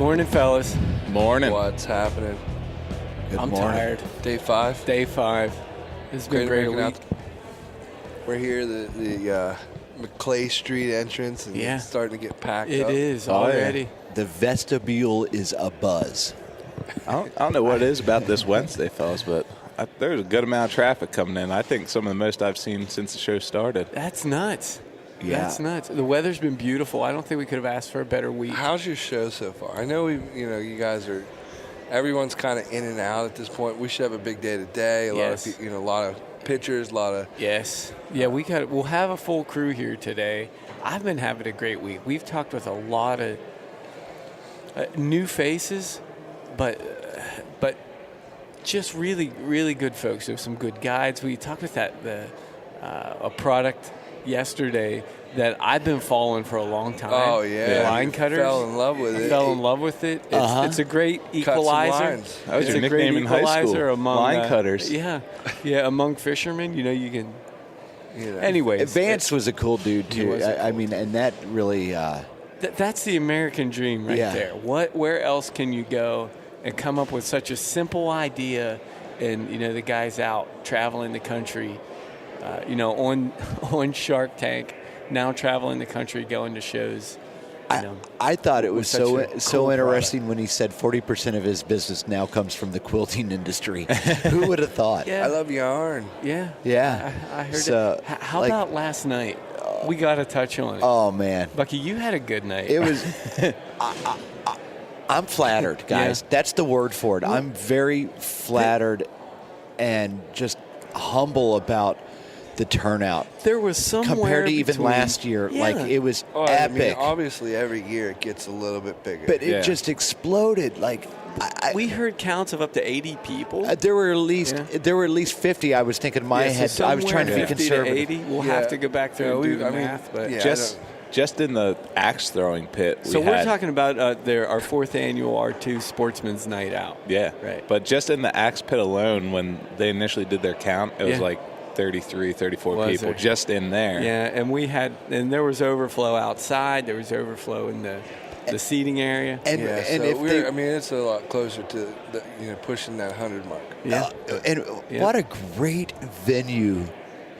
Morning, fellas. Morning. What's happening? I'm tired. Day 5. Day 5. It's been a great week. Out. We're here, the McClay Street entrance, and it's starting to get packed up. It is already. Yeah. The vestibule is abuzz. I don't know what it is about this Wednesday, fellas, but there's a good amount of traffic coming in. I think some of the most I've seen since the show started. That's nuts. Yeah. That's nuts. The weather's been beautiful. I don't think we could have asked for a better week. How's your show so far? I know you guys are. Everyone's kind of in and out at this point. We should have a big day today. A lot of pictures, a lot of. Yes. Yeah, we'll have a full crew here today. I've been having a great week. We've talked with a lot of new faces, but just really, really good folks. There's some good guides. We talked with a product yesterday that I've been following for a long time. Oh, yeah. Line cutters. Fell in love with it. Fell in love with it. It's a great equalizer. That was it's your nickname in high school. Among, line cutters. Yeah, among fishermen, you can. Anyways, Vance was a cool dude too. I mean, and that really. That's the American dream right there. Where else can you go and come up with such a simple idea? And the guy's out traveling the country, on Shark Tank, now traveling the country, going to shows. I thought it was so cool interesting product. when he said 40% of his business now comes from the quilting industry. Who would have thought? I love yarn. Yeah. I heard it. How about last night? We got to touch on it. Oh, man. Bucky, you had a good night. It was I'm flattered, guys. Yeah. That's the word for it. I'm very flattered and just humble about the turnout. There was somewhere compared to even last year. Like, it was epic. I mean, obviously, every year it gets a little bit bigger. But it just exploded. Like, we heard counts of up to 80 people. There were at least 50. I was thinking in my head. I was trying to be conservative. To 80. We'll have to go back through and do the math. But just in the axe throwing pit. We're talking about our 4th annual R2 Sportsman's Night Out. Yeah, right. But just in the axe pit alone, when they initially did their count, it was like 33, 34 people just in there. Yeah, and there was overflow outside. There was overflow in the seating area. It's a lot closer to pushing that 100 mark. Yeah. What a great venue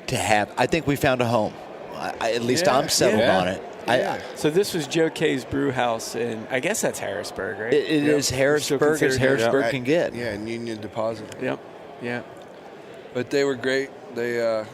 to have. I think we found a home. At least I'm settled on it. So this was Joe K's Brew House, and I guess that's Harrisburg, right? It is Harrisburg as Harrisburg can get. Yeah, and Union Deposit. Yep. Yeah. But they were great. They,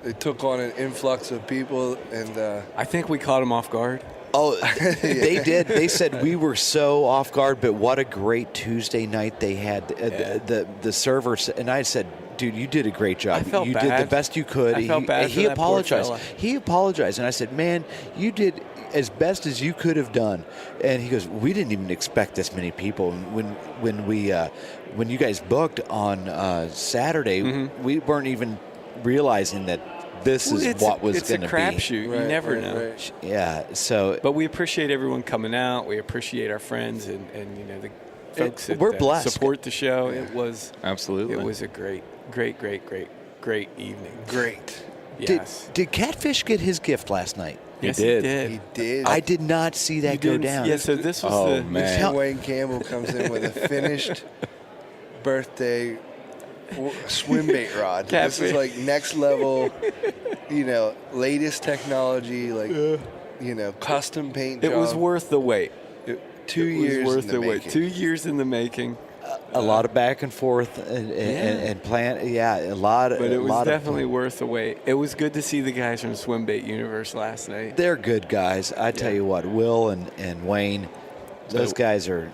they took on an influx of people, and I think we caught them off guard. Oh, they did. They said we were so off guard, but what a great Tuesday night they had. The servers, and I said, dude, you did a great job. You did the best you could. I felt bad for he that apologized. poor fella. He apologized, and I said, man, you did as best as you could have done. And he goes, we didn't even expect this many people. When you guys booked on Saturday, we weren't even realizing that this is what was going to be. It's a crapshoot. You never know. Right. Yeah. But we appreciate everyone coming out. We appreciate our friends and the folks that we're blessed. Support the show. It was absolutely. It was a great evening. Great. Yes. Did Catfish get his gift last night? Yes, he did. He did. I did not see that go down. Yeah, so this was man. Wayne Campbell comes in with a finished birthday swim bait rod. This is like next level, latest technology, custom paint job. It was worth the wait. 2 years worth in the making. wait. 2 years in the making. A lot of back and forth and plan. Yeah, a lot. But it was definitely worth the wait. It was good to see the guys from Swim Bait Universe last night. They're good guys. I tell you what, Will and Wayne, those guys are,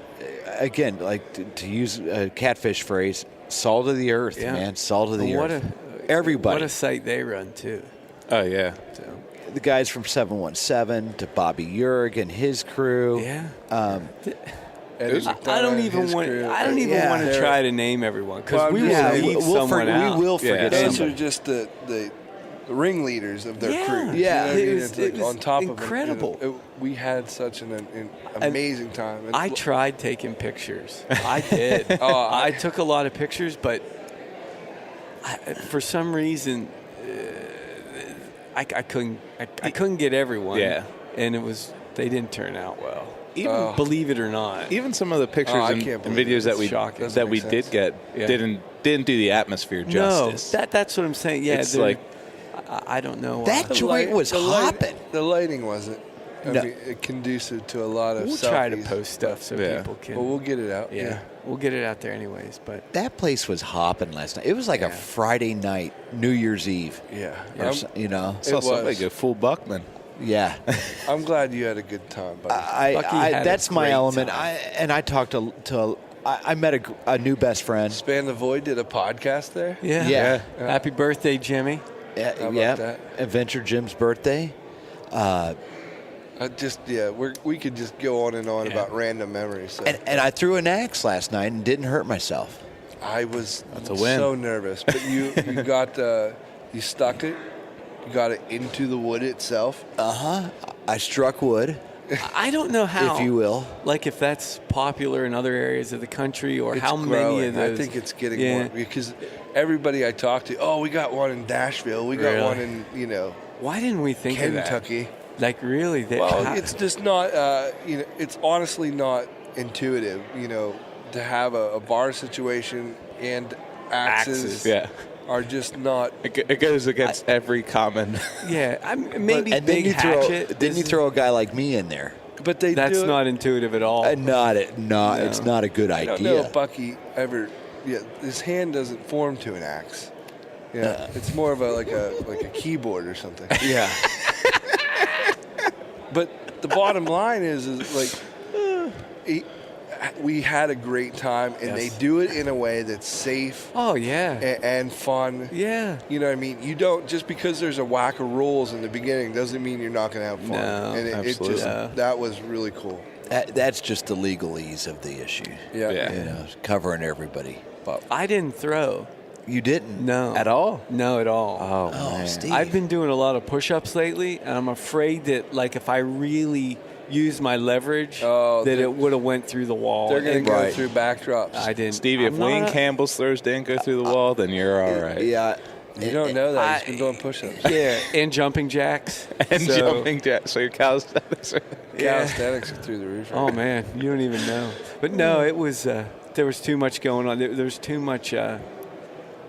again, like to use a Catfish phrase, salt of the earth, man. Salt of the earth. Everybody. What a site they run, too. Oh, yeah. So. The guys from 717 to Bobby Yerg and his crew. Yeah. I don't even want to try to name everyone because we will leave someone out. We will forget Those somebody. are just the ringleaders of their crew. Yeah. It was on top incredible. Of it, we had such an amazing time. I tried taking pictures. I did. I took a lot of pictures, but for some reason I couldn't get everyone. Yeah. And they didn't turn out well. even believe it or not. Even some of the pictures and videos that we did get didn't do the atmosphere justice. No, that's what I'm saying. Yeah, it's like I don't know. That joint was hopping. The lighting wasn't conducive to a lot of. We'll try to post stuff so people can. Well, we'll get it out. Yeah, we'll get it out there anyways. But that place was hopping last night. It was like a Friday night, New Year's Eve. Yeah, you know, saw somebody go full Buckman. Yeah, I'm glad you had a good time, buddy. That's my element. I talked to I met a new best friend. Span the Void did a podcast there. Yeah. Happy birthday, Jimmy. That? Adventure Jim's birthday. We could just go on and on about random memories. So. And I threw an axe last night and didn't hurt myself. I was so nervous, but you you stuck it. You got it into the wood itself. I struck wood. I don't know how, if you will. Like if that's popular in other areas of the country, or how many of those. I think it's getting more because everybody I talk to, we got one in Nashville, we got one in Why didn't we think Kentucky? Of that? Like really? It's just not. It's honestly not intuitive. To have a bar situation and axes. Are just not. It goes against every common. Maybe and big hatchet. Then you throw a guy like me in there. But that's not intuitive at all. It's not a good idea. I don't know if Bucky ever. Yeah, his hand doesn't form to an axe. Yeah, it's more of like a keyboard or something. Yeah. But the bottom line is like. We had a great time, and they do it in a way that's safe. And fun. Yeah. You know what I mean? You don't, just because there's a whack of rules in the beginning doesn't mean you're not going to have fun. No, and absolutely. That was really cool. That's just the legalese of the issue. Yeah. Covering everybody. But I didn't throw. You didn't? No. At all? No, at all. Oh, man. Steve. I've been doing a lot of push-ups lately, and I'm afraid that, like, if I really use my leverage, that it would have went through the wall. They're going to go through backdrops. I didn't. Stevie, if Wayne Campbell's throws didn't go through the wall, then you're all right. Yeah. You don't know that. He's been doing push-ups. Yeah, and jumping jacks. Jumping jacks. So your calisthenics are... Calisthenics are through the roof. Oh, man. You don't even know. But, no, it was... there was too much going on. There was too much...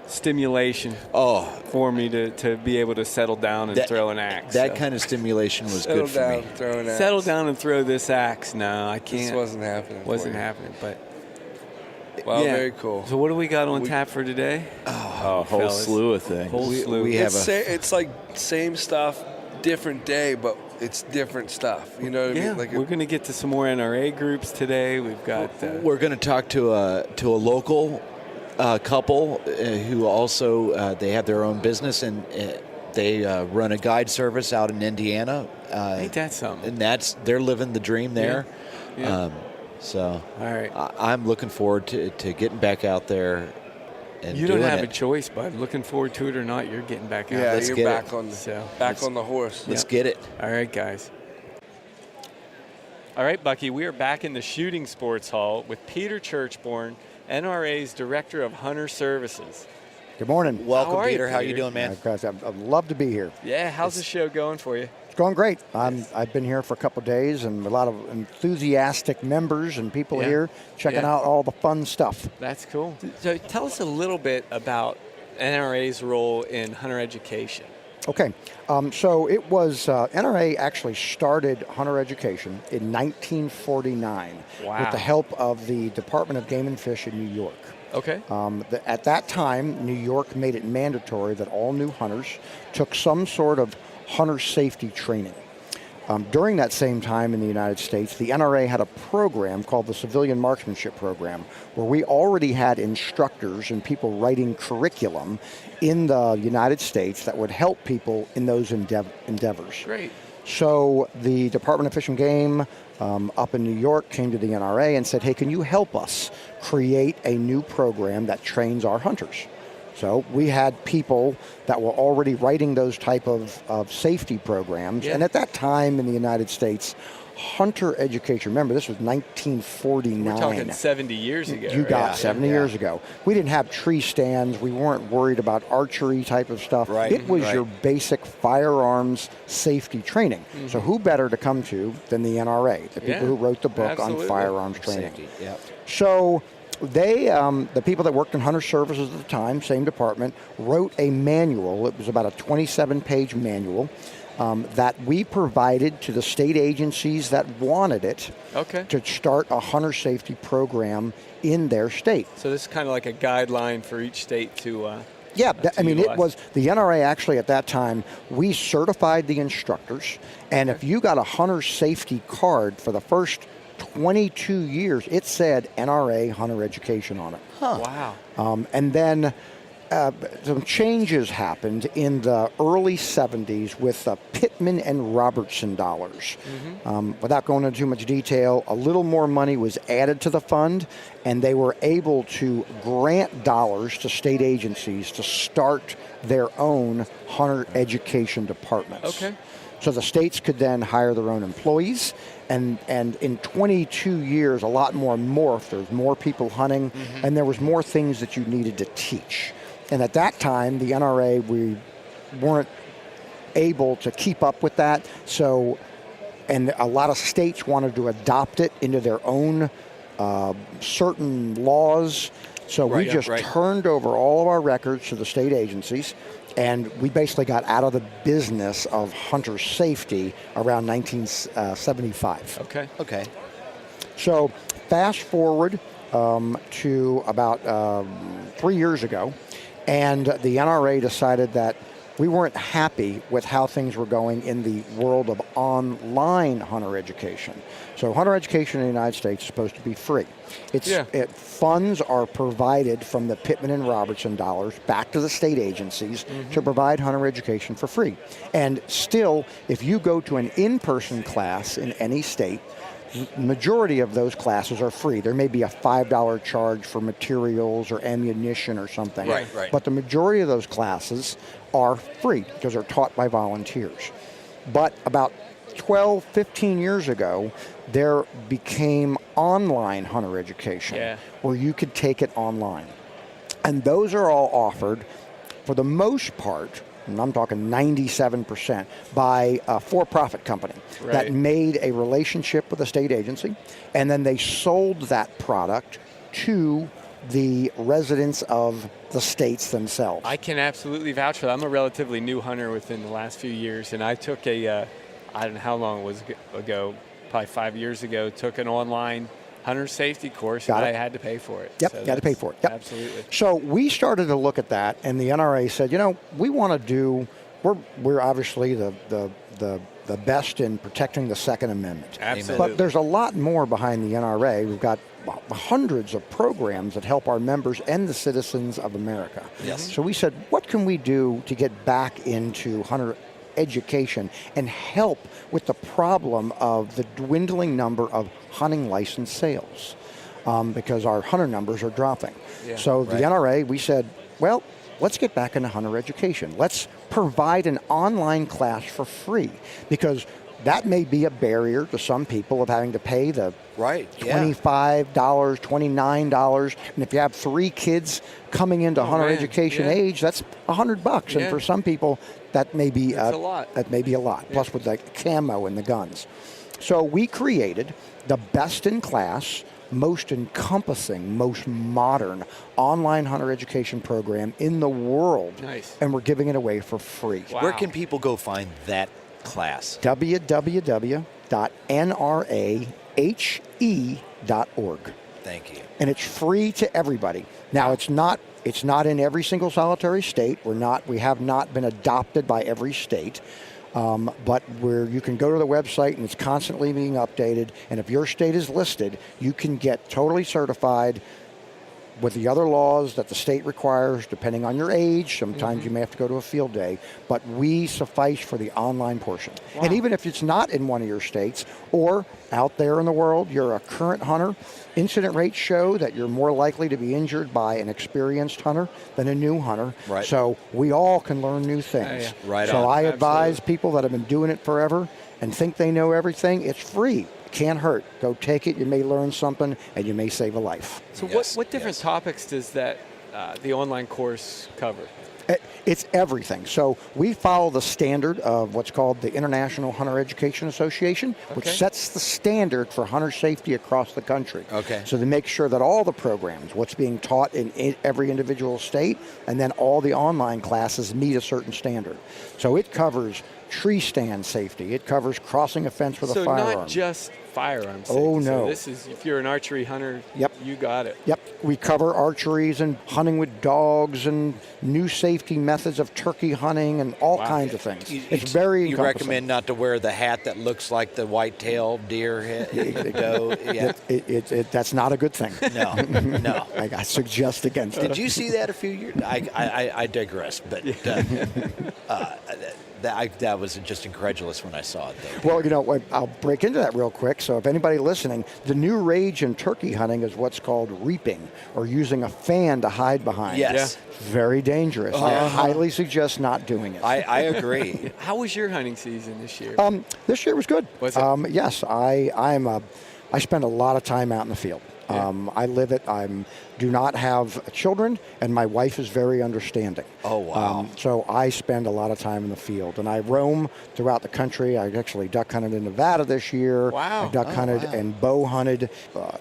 stimulation for me to be able to settle down and throw an axe. That kind of stimulation was good for me. Settle down and throw this axe. No, I can't. This wasn't happening. But very cool. So what do we got on tap for today? A whole slew of things. It's like same stuff, different day, but it's different stuff. You know what I mean? Like we're going to get to some more NRA groups today. We've got. We're going to talk to a local couple who also they have their own business, and they run a guide service out in Indiana. Ain't that something? And they're living the dream there. Yeah. So all right, I'm looking forward to getting back out there. And you don't have a choice, bud. Looking forward to it or not, you're getting back out. Yeah, you're back on the horse. Let's get it. All right, guys. All right, Bucky, we are back in the Shooting Sports Hall with Peter Churchborn, NRA's Director of Hunter Services. Good morning. Welcome, Peter. How you doing, man? I'd love to be here. Yeah, how's the show going for you? It's going great. I've been here for a couple of days, and a lot of enthusiastic members and people here checking out all the fun stuff. That's cool. So tell us a little bit about NRA's role in hunter education. Okay, so it was NRA actually started hunter education in 1949 with the help of the Department of Game and Fish in New York. Okay. At that time, New York made it mandatory that all new hunters took some sort of hunter safety training. During that same time in the United States, the NRA had a program called the Civilian Marksmanship Program, where we already had instructors and people writing curriculum in the United States that would help people in those endeavors. Great. So the Department of Fish and Game up in New York came to the NRA and said, hey, can you help us create a new program that trains our hunters? So we had people that were already writing those type of safety programs. Yeah. And at that time in the United States, hunter education, remember this was 1949. We're talking 70 years ago. You got right? 70 years ago. We didn't have tree stands. We weren't worried about archery type of stuff. Right. It was Right. your basic firearms safety training. So who better to come to than the NRA, the people who wrote the book Absolutely. on firearms training. Safety. Yep. So they, the people that worked in hunter services at the time, same department, wrote a manual. It was about a 27-page manual that we provided to the state agencies that wanted it to start a hunter safety program in their state. So this is kind of like a guideline for each state to Yeah, I mean, utilize. it was the NRA actually at that time, we certified the instructors, and if you got a hunter safety card for the first 22 years, it said NRA hunter education on it. Wow. And then some changes happened in the early 70s with the Pittman and Robertson dollars. Without going into too much detail, a little more money was added to the fund, and they were able to grant dollars to state agencies to start their own hunter education departments. Okay. So the states could then hire their own employees, and in 22 years, a lot more morphed. There was more people hunting, and there was more things that you needed to teach. And at that time, the NRA, we weren't able to keep up with that. So, and a lot of states wanted to adopt it into their own certain laws. So we just turned over all of our records to the state agencies, and we basically got out of the business of hunter safety around 1975. Okay. So fast forward to about 3 years ago, and the NRA decided that we weren't happy with how things were going in the world of online hunter education. So hunter education in the United States is supposed to be free. Funds are provided from the Pittman and Robertson dollars back to the state agencies to provide hunter education for free. And still, if you go to an in-person class in any state, majority of those classes are free. There may be a $5 charge for materials or ammunition or something. Right. But the majority of those classes are free because they're taught by volunteers. But about 12, 15 years ago, there became online hunter education where you could take it online. And those are all offered, for the most part, and I'm talking 97%, by a for-profit company that made a relationship with a state agency, and then they sold that product to the residents of the states themselves. I can absolutely vouch for that. I'm a relatively new hunter within the last few years, and I took I don't know how long it was ago, probably 5 years ago, took an online hunter safety course, and I had to pay for it. Yep, so you had to pay for it. Yep. Absolutely. So we started to look at that, and the NRA said, we want to do, we're obviously the best in protecting the Second Amendment. Absolutely. But there's a lot more behind the NRA. We've got hundreds of programs that help our members and the citizens of America. Yes. So we said, what can we do to get back into hunter education and help with the problem of the dwindling number of hunting license sales, because our hunter numbers are dropping. So the NRA, we said, well, let's get back into hunter education. Let's provide an online class for free, because that may be a barrier to some people of having to pay the $25, $29. And if you have 3 kids coming into hunter education age, that's $100. And for some people, that may be a lot. That may be a lot. Plus with the camo and the guns. So we created the best-in-class, most encompassing, most modern online hunter education program in the world. And we're giving it away for free. Wow. Where can people go find that class? www.nrahe.org. Thank you. And it's free to everybody. Now, it's not in every single solitary state. We have not been adopted by every state. But you can go to the website, and it's constantly being updated. And if your state is listed, you can get totally certified with the other laws that the state requires, depending on your age, sometimes you may have to go to a field day, but we suffice for the online portion. Wow. And even if it's not in one of your states or out there in the world, you're a current hunter, incident rates show that you're more likely to be injured by an experienced hunter than a new hunter. Right. So we all can learn new things. Yeah. Right So on. I advise people that have been doing it forever and think they know everything, it's free. Can't hurt. Go take it. You may learn something, and you may save a life. So Yes, what different yes. topics does that the online course cover? It's everything. So we follow the standard of what's called the International Hunter Education Association, which Okay. sets the standard for hunter safety across the country. Okay. So to make sure that all the programs, what's being taught in every individual state, and then all the online classes meet a certain standard. So it covers tree stand safety. It covers crossing a fence with a So firearm. not just firearms safety. Oh, no. So this is, if you're an archery hunter, Yep. you got it. Yep, we cover archeries and hunting with dogs and new safety methods of turkey hunting and all kinds of things. It's very You encompassing. recommend not to wear the hat that looks like the white-tailed deer head? No, yeah. That's not a good thing. No, no. I suggest against Did it. you see that a few years? I digress, but that was just incredulous when I saw it. Though. Well, I'll break into that real quick. So if anybody listening, the new rage in turkey hunting is what's called reaping, or using a fan to hide behind. Yes. Very dangerous. I highly suggest not doing it. I agree. How was your hunting season this year? This year was good. Was it? Yes, I spend a lot of time out in the field. Yeah. I live it. I do not have children, and my wife is very understanding. Oh, wow. So I spend a lot of time in the field, and I roam throughout the country. I actually duck hunted in Nevada this year. Wow. I duck hunted and bow hunted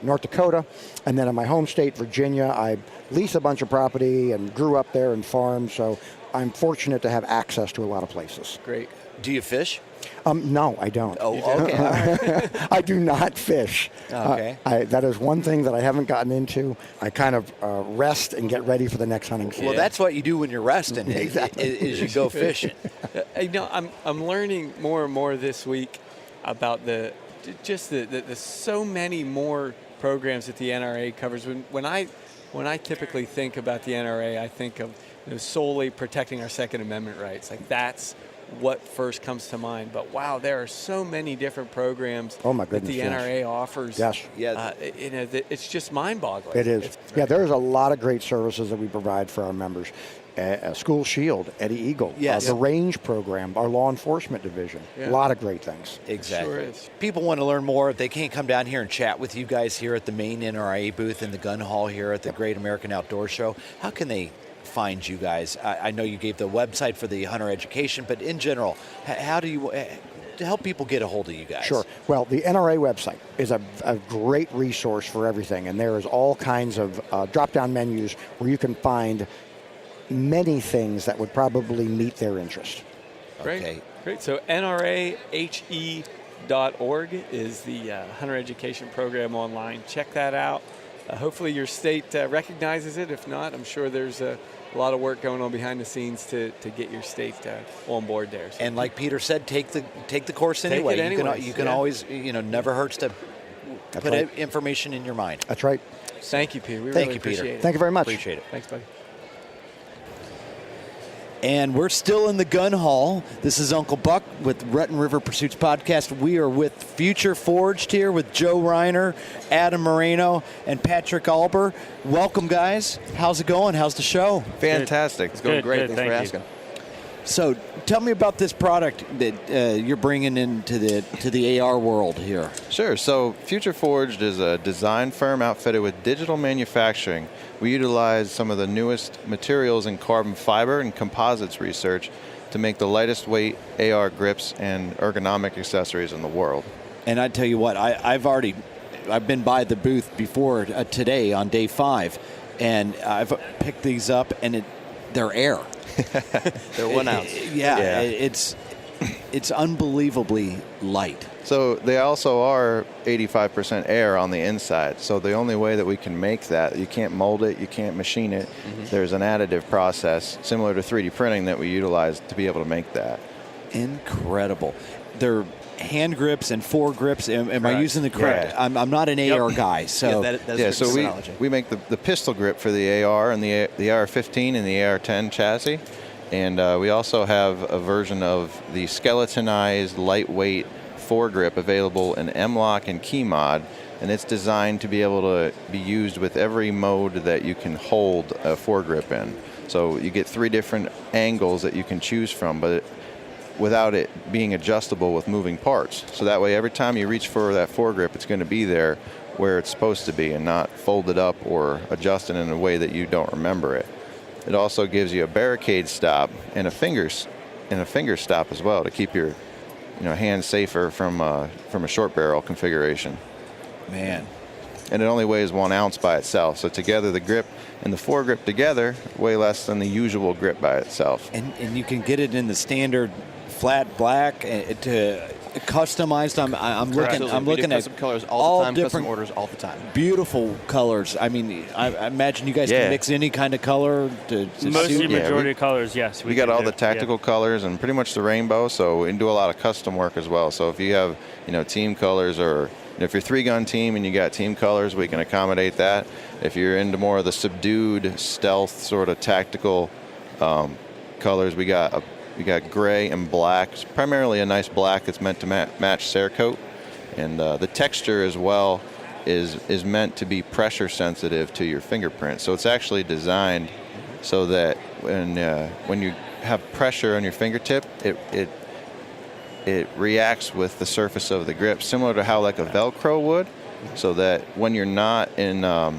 North Dakota, and then in my home state, Virginia, I lease a bunch of property and grew up there and farmed. So I'm fortunate to have access to a lot of places. Great. Do you fish? No, I don't. Oh, okay. All right. I do not fish. Okay. That is one thing that I haven't gotten into. I kind of rest and get ready for the next hunting season. Well, that's what you do when you're resting. Exactly. Is you go fishing. I'm learning more and more this week about the so many more programs that the NRA covers. When I typically think about the NRA, I think of solely protecting our Second Amendment rights. Like that's what first comes to mind. But wow, there are so many different programs Oh, my that the goodness, NRA offers. Yes. Yeah. It's just mind-boggling. It is. There's a lot of great services that we provide for our members. School Shield, Eddie Eagle, Yes. the Range program, our law enforcement division. Yeah. A lot of great things. Exactly. Sure is. People want to learn more. They can't come down here and chat with you guys here at the main NRA booth in the gun hall here at the Great American Outdoor Show. How can they find you guys? I know you gave the website for the hunter education, but in general, how do you to help people get a hold of you guys? Sure. Well, the NRA website is a great resource for everything, and there is all kinds of drop-down menus where you can find many things that would probably meet their interest. Great. Okay. Great. So NRAHE.org is the hunter education program online. Check that out. Hopefully your state recognizes it. If not, I'm sure there's a lot of work going on behind the scenes to get your state on board there. So And like Peter said, take the course Take anyway. it anyways, You can yeah. always, never hurts to That's put right. information in your mind. That's right. thank you, Peter. We Thank really you, Peter. appreciate it. Thank you very much. Appreciate it. Thanks, buddy. And we're still in the gun hall. This is Uncle Buck with Rutten River Pursuits Podcast. We are with Future Forged here with Joe Reiner, Adam Moreno, and Patrick Alber. Welcome, guys. How's it going? How's the show? Fantastic. It's going great. Thanks for asking. So tell me about this product that you're bringing into the AR world here. Sure. So Future Forged is a design firm outfitted with digital manufacturing. We utilize some of the newest materials in carbon fiber and composites research to make the lightest weight AR grips and ergonomic accessories in the world. And I tell you what, I've been by the booth before today on day 5, and I've picked these up, and they're air. They're 1 ounce. Yeah. It's unbelievably light. So they also are 85% air on the inside. So the only way that we can make that, you can't mold it, you can't machine it. There's an additive process similar to 3D printing that we utilize to be able to make that. Incredible. They're hand grips and foregrips. Am I using the correct? Yeah. I'm not an AR guy, so that's so terminology. we make the pistol grip for the AR and the AR-15 and the AR-10 chassis, and we also have a version of the skeletonized lightweight foregrip available in M-Lock and Key Mod, and it's designed to be able to be used with every mode that you can hold a foregrip in. So you get 3 different angles that you can choose from, but without it being adjustable with moving parts. So that way, every time you reach for that foregrip, it's going to be there where it's supposed to be and not folded up or adjusted in a way that you don't remember it. It also gives you a barricade stop and a finger stop as well to keep your hand safer from a short barrel configuration. man. And it only weighs 1 ounce by itself. So together, the grip and the foregrip together weigh less than the usual grip by itself. And you can get it in the standard flat black to customized. I'm looking at custom colors all the time, different custom orders all the time. Beautiful colors. I mean, I imagine you guys can mix any kind of color to Mostly suit. majority of colors, yes. We got all the tactical colors and pretty much the rainbow, so we can do a lot of custom work as well. So if you have, team colors, or if you're 3-gun team and you got team colors, we can accommodate that. If you're into more of the subdued stealth sort of tactical colors, we got gray and black. It's primarily a nice black that's meant to match Cerakote, and the texture as well is meant to be pressure sensitive to your fingerprint. So it's actually designed so that when you have pressure on your fingertip, it reacts with the surface of the grip, similar to how like a Velcro would, so that when you're not in a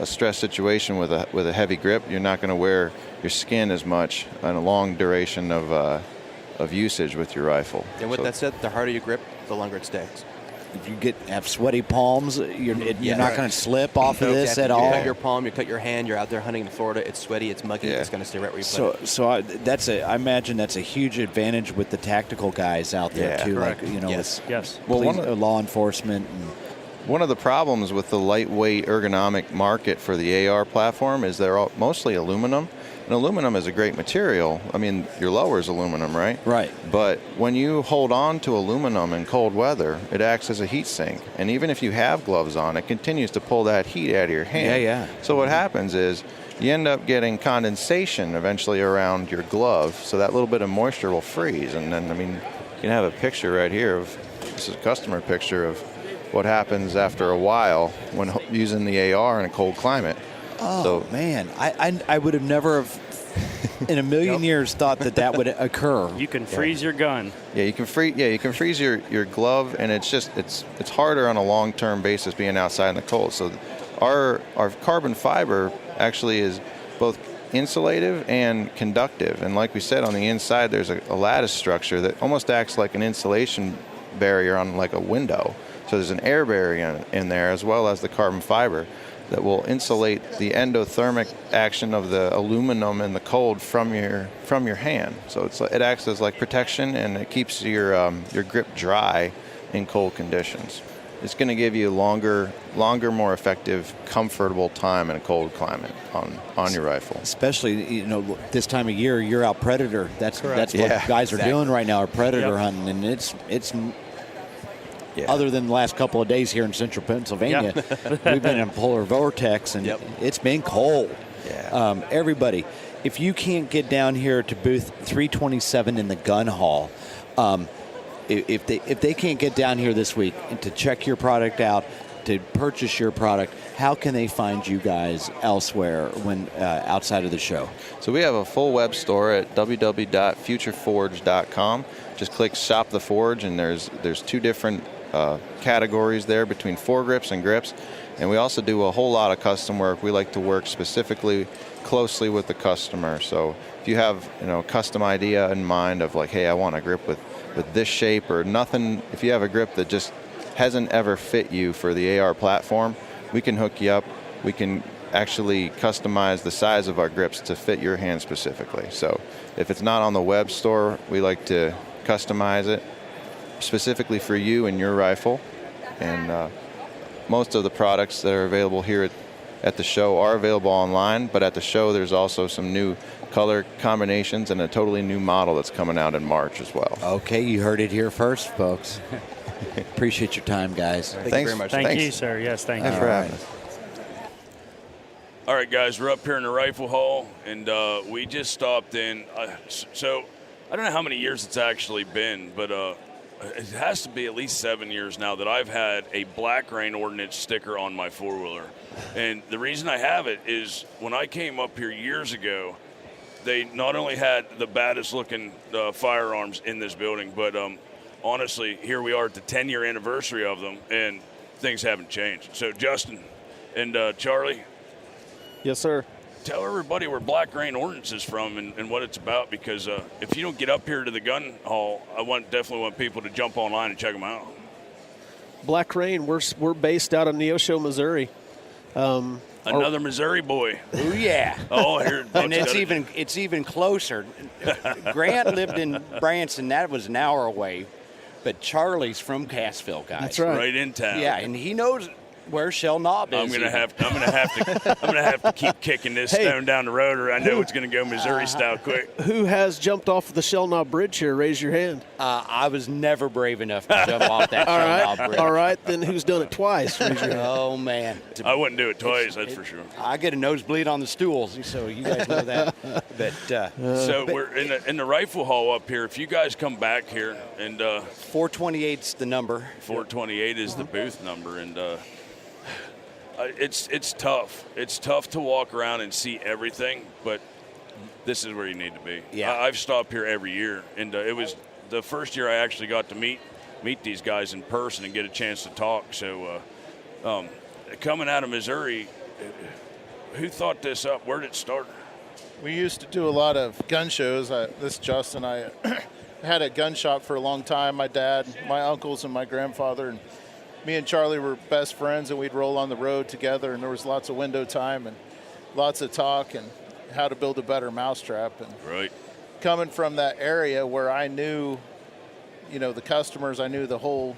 stress situation with a heavy grip, you're not going to wear your skin as much on a long duration of usage with your rifle. And with that said, the harder you grip, the longer it stays. If you have sweaty palms, you're not going to slip off of this at You all. cut your palm, you cut your hand, you're out there hunting in Florida, it's sweaty, it's muggy, it's going to stay right where you put it. So I imagine that's a huge advantage with the tactical guys out there too, correct. like Yes. law enforcement. One of the problems with the lightweight ergonomic market for the AR platform is they're all mostly aluminum. And aluminum is a great material. I mean, your lower is aluminum, right? Right. But when you hold on to aluminum in cold weather, it acts as a heat sink. And even if you have gloves on, it continues to pull that heat out of your hand. Yeah. So what happens is you end up getting condensation eventually around your glove, so that little bit of moisture will freeze. And then, you can have a picture right here this is a customer picture of what happens after a while when using the AR in a cold climate. Oh, man. I would have never in a million years thought that would occur. You can freeze your gun. Yeah, you can freeze your glove, and it's harder on a long-term basis being outside in the cold. So our carbon fiber actually is both insulative and conductive. And like we said, on the inside there's a lattice structure that almost acts like an insulation barrier on like a window. So there's an air barrier in there, as well as the carbon fiber, that will insulate the endothermic action of the aluminum in the cold from your hand. So it acts as like protection, and it keeps your grip dry in cold conditions. It's going to give you longer, more effective, comfortable time in a cold climate on your rifle. Especially, this time of year, you're out predator. That's what guys are doing right now, are predator hunting, and it's. Other than the last couple of days here in central Pennsylvania, we've been in polar vortex, and it's been cold. Yeah. Everybody, if you can't get down here to booth 327 in the gun hall, if they can't get down here this week to check your product out, to purchase your product, how can they find you guys elsewhere when outside of the show? So we have a full web store at www.futureforge.com. Just click Shop the Forge, and there's 2 different categories there between foregrips and grips. And we also do a whole lot of custom work. We like to work specifically closely with the customer. So if you have a custom idea in mind of like, hey, I want a grip with this shape or nothing, if you have a grip that just hasn't ever fit you for the AR platform, we can hook you up. We can actually customize the size of our grips to fit your hand specifically. So if it's not on the web store, we like to customize it specifically for you and your rifle. And most of the products that are available here at the show are available online, but at the show there's also some new color combinations and a totally new model that's coming out in March as well. Okay, you heard it here first, folks. Appreciate your time, guys. Thank you very much. Thank you, sir. Yes, thank you. Thanks for having us. All right, guys, we're up here in the rifle hall, and we just stopped in. So I don't know how many years it's actually been, but it has to be at least 7 years now that I've had a black Rain Ordnance sticker on my four-wheeler. And the reason I have it is when I came up here years ago, they not only had the baddest-looking firearms in this building, but honestly, here we are at the 10-year anniversary of them, and things haven't changed. So, Justin and Charlie. Yes, sir. Tell everybody where Black Rain Ordnance is from and what it's about, because if you don't get up here to the gun hall, I definitely want people to jump online and check them out. Black Rain, we're based out of Neosho, Missouri. Another Missouri boy. Oh yeah. Oh, here. And it's even closer. Grant lived in Branson. That was an hour away, but Charlie's from Cassville, guys. That's right. Right in town. Yeah, and he knows where Shell Knob is. I'm gonna have to keep kicking this stone down the road, or I know it's gonna go Missouri style quick. Who has jumped off the Shell Knob Bridge here? Raise your hand. I was never brave enough to jump off that All Shell right. Knob Bridge. All right. Then who's done it twice? Raise your hand. Oh man. I wouldn't do it twice, that's for sure. I get a nosebleed on the stools, so you guys know that. But So we're in the rifle hall up here. If you guys come back here, and 428's the number. 428 is the booth number, and it's tough. It's tough to walk around and see everything, but this is where you need to be. Yeah. I've stopped here every year, and it was the first year I actually got to meet these guys in person and get a chance to talk. So coming out of Missouri, who thought this up? Where did it start? We used to do a lot of gun shows. This Justin, I had a gun shop for a long time. My dad, my uncles, and my grandfather, and me and Charlie were best friends, and we'd roll on the road together, and there was lots of window time and lots of talk and how to build a better mousetrap. And right. Coming from that area where I knew, the customers, I knew the whole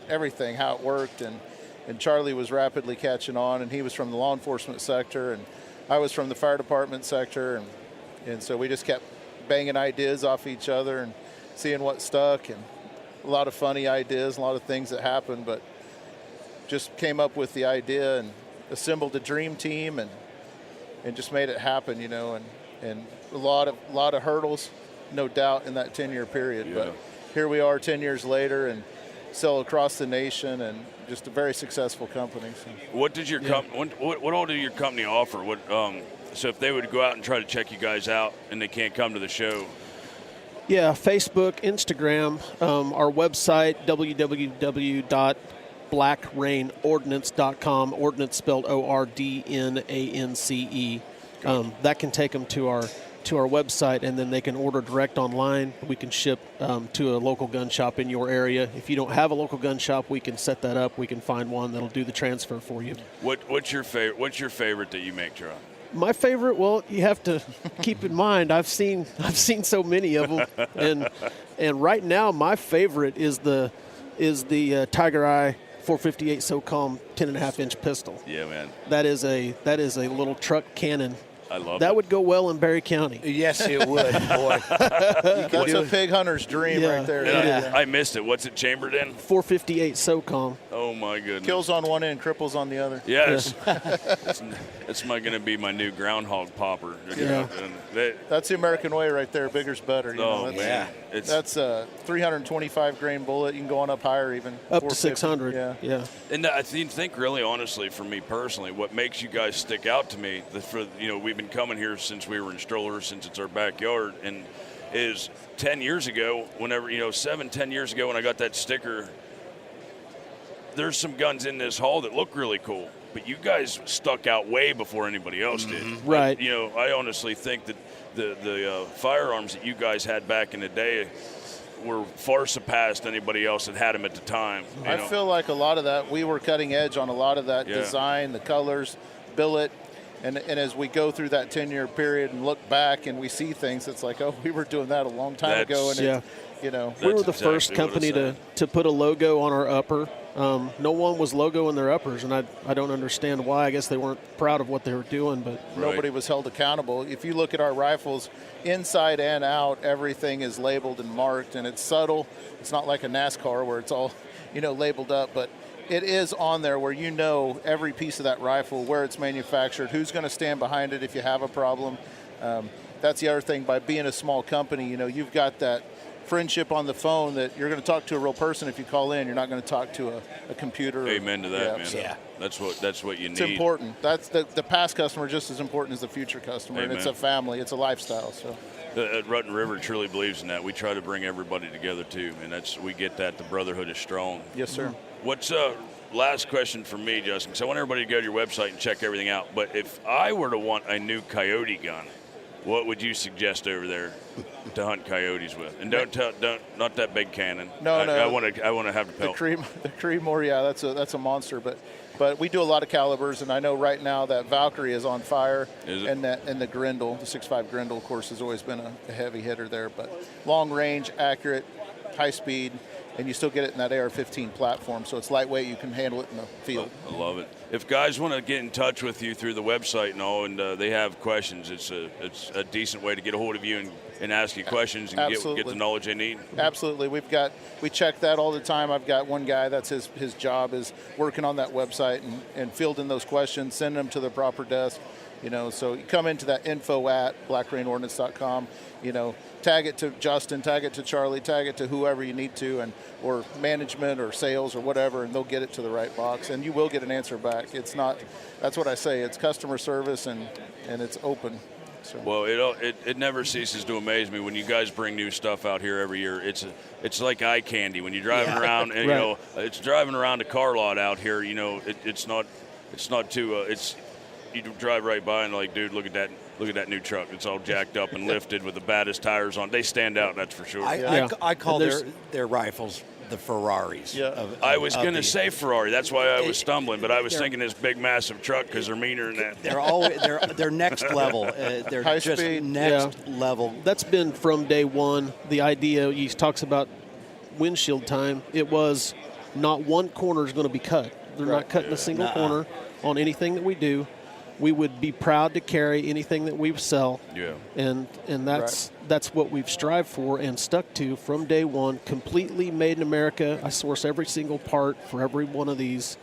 everything, how it worked, and Charlie was rapidly catching on, and he was from the law enforcement sector, and I was from the fire department sector, and so we just kept banging ideas off each other and seeing what stuck, and a lot of funny ideas, a lot of things that happened, but just came up with the idea and assembled a dream team and just made it happen, and a lot of hurdles, no doubt, in that 10-year period. Yeah. But here we are 10 years later and sell across the nation, and just a very successful company. So. What did your what all did your company offer? So if they would go out and try to check you guys out and they can't come to the show? Yeah, Facebook, Instagram, our website, www.blackrainordnance.com, ordnance spelled ORDNANCE. That can take them to our website, and then they can order direct online. We can ship to a local gun shop in your area. If you don't have a local gun shop, we can set that up. We can find one that'll do the transfer for you. What's your favorite? What's your favorite that you make, Charlie? My favorite, well, you have to keep in mind I've seen so many of them, and right now my favorite is the Tiger Eye 458 SOCOM 10.5-inch pistol. Yeah, man. That is a little truck cannon. I love that it. would go well in Berry County. Yes, it would, boy. That's a pig hunter's dream right there. Yeah. I missed it. What's it chambered in? 458 SOCOM. Oh, my goodness. Kills on one end, cripples on the other. Yes. That's going to be my new groundhog popper. Yeah. That's the American way right there. Bigger's better. Man. That's a 325 grain bullet. You can go on up higher even. Up to 600. Yeah. And I think really, honestly, for me personally, what makes you guys stick out to me, we've been coming here since we were in strollers, since it's our backyard, and is 10 years ago, 10 years ago when I got that sticker, there's some guns in this hall that look really cool, but you guys stuck out way before anybody else did. Right. I honestly think that the firearms that you guys had back in the day were far surpassed anybody else that had them at the time. I feel like a lot of that, we were cutting edge on a lot of that design, the colors, billet. And as we go through that 10-year period and look back and we see things, it's like, oh, we were doing that a long time ago. And you know, we were the first company to put a logo on our upper. No one was logoing their uppers, and I don't understand why. I guess they weren't proud of what they were doing, but nobody was held accountable. If you look at our rifles, inside and out, everything is labeled and marked, and it's subtle. It's not like a NASCAR where it's all, you know, labeled up, but it is on there where you know every piece of that rifle, where it's manufactured, who's going to stand behind it if you have a problem. That's the other thing. By being a small company, you know, you've got that friendship on the phone that you're going to talk to a real person if you call in. You're not going to talk to a computer. Amen to that, man. So That's what you need. It's important. That's the past customer just as important as the future customer. Amen. And it's a family. It's a lifestyle. So. Rutten River truly believes in that. We try to bring everybody together too, and we get that. The brotherhood is strong. Yes, sir. What's last question for me, Justin? Because I want everybody to go to your website and check everything out. But if I were to want a new coyote gun, what would you suggest over there to hunt coyotes with? And don't not that big cannon. No. I want to have the pelt. The Creedmoor, that's a monster. But we do a lot of calibers, and I know right now that Valkyrie is on fire. Is it? And the Grendel, the 6.5 Grendel, of course, has always been a heavy hitter there. But long range, accurate, high speed, and you still get it in that AR-15 platform. So it's lightweight. You can handle it in the field. I love it. If guys want to get in touch with you through the website and all, and they have questions, it's a decent way to get a hold of you and ask you questions and get the knowledge they need. Absolutely. We check that all the time. I've got one guy that's his job is working on that website and fielding those questions, sending them to the proper desk. You know, so you come into that info@blackrainordnance.com, you know, tag it to Justin, tag it to Charlie, tag it to whoever you need to, or management or sales or whatever, and they'll get it to the right box, and you will get an answer back. It's not, that's what I say, it's customer service and it's open. So. Well, it never ceases to amaze me when you guys bring new stuff out here every year. It's like eye candy when you're driving around, and you know, it's driving around a car lot out here. You know, it's not too you drive right by and like, dude, look at that new truck. It's all jacked up and lifted with the baddest tires on. They stand out, that's for sure. I call their rifles the Ferraris. Yeah. I was going to say Ferrari. That's why I was stumbling, but I was thinking this big, massive truck because they're meaner than that. They're next level. They're high just speed. next level. That's been from day one. The idea, he talks about windshield time. It was not one corner is going to be cut. They're not cutting a single corner on anything that we do. We would be proud to carry anything that we sell. Yeah. And that's what we've strived for and stuck to from day one. Completely made in America. I source every single part for every one of these,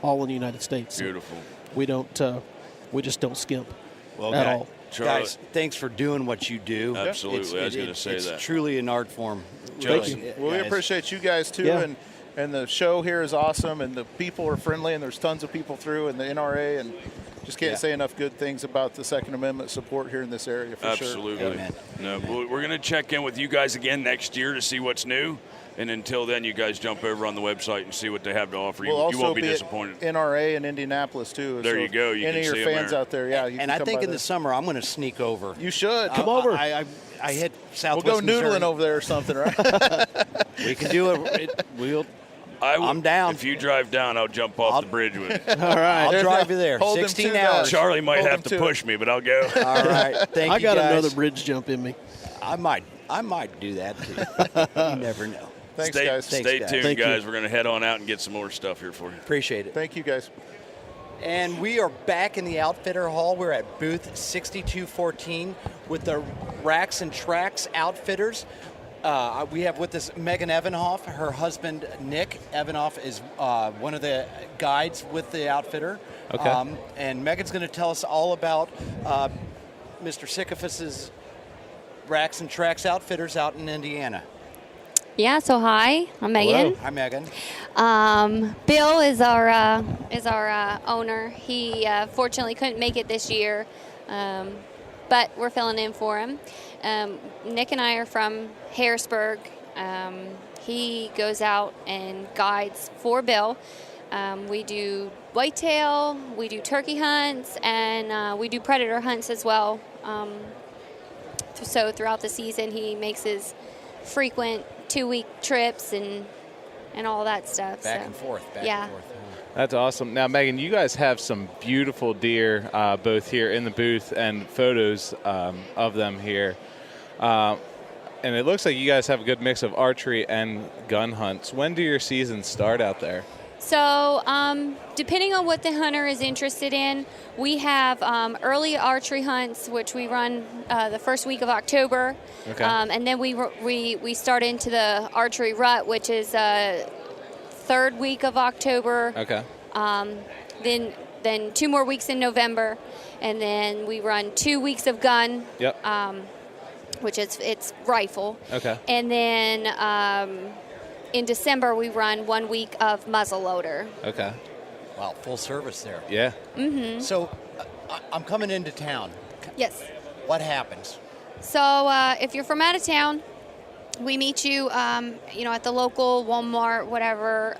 all in the United States. Beautiful. We don't. We just don't skimp at all. Guys, thanks for doing what you do. Absolutely. I was going to say that. It's truly an art form. Thank you. Well, we appreciate you guys too, and the show here is awesome, and the people are friendly, and there's tons of people through, and the NRA, and just can't say enough good things about the Second Amendment support here in this area for sure. Absolutely. No, we're going to check in with you guys again next year to see what's new. And until then, you guys jump over on the website and see what they have to offer. You won't be disappointed. At NRA in Indianapolis too. There you go. You any can of your fans out there, you and I think in the summer I'm going to sneak over. You should come over. I hit Southwest. We'll go noodling Missouri. over there or something, right? We can do it. I'm down. If you drive down, I'll jump off the bridge with you. All right. I'll drive you there. 16 hours. Charlie might have to push me, but I'll go. All right. Thank you, I got guys. another bridge jump in me. I might do that too. You never know. Thanks, guys. Stay tuned, Thank guys. you. We're going to head on out and get some more stuff here for you. Appreciate it. Thank you, guys. And we are back in the Outfitter Hall. We're at booth 6214 with the Racks and Tracks Outfitters. We have with us Megan Evanhoff. Her husband, Nick Evanhoff, is one of the guides with the Outfitter. Okay. And Megan's going to tell us all about Mr. Sisyphus's Racks and Tracks Outfitters out in Indiana. Yeah, so hi, I'm Megan. Hello. Hi, Megan. Bill is our owner. He fortunately couldn't make it this year, but we're filling in for him. Nick and I are from Harrisburg. He goes out and guides for Bill. We do whitetail, we do turkey hunts, and we do predator hunts as well. So throughout the season, he makes his frequent 2-week trips and all that stuff. Back and forth. That's awesome. Now, Megan, you guys have some beautiful deer, both here in the booth and photos of them here. And it looks like you guys have a good mix of archery and gun hunts. When do your seasons start out there? So depending on what the hunter is interested in, we have early archery hunts, which we run the first week of October. Okay. And then we start into the archery rut, which is third week of October. Okay. Then 2 more weeks in November, and then we run 2 weeks of gun. Yep. Which it's rifle. Okay. And then in December we run 1 week of muzzleloader. Okay. Wow, full service there. Yeah. Mm-hmm. So I'm coming into town. Yes. What happens? So if you're from out of town, we meet you, at the local Walmart, whatever,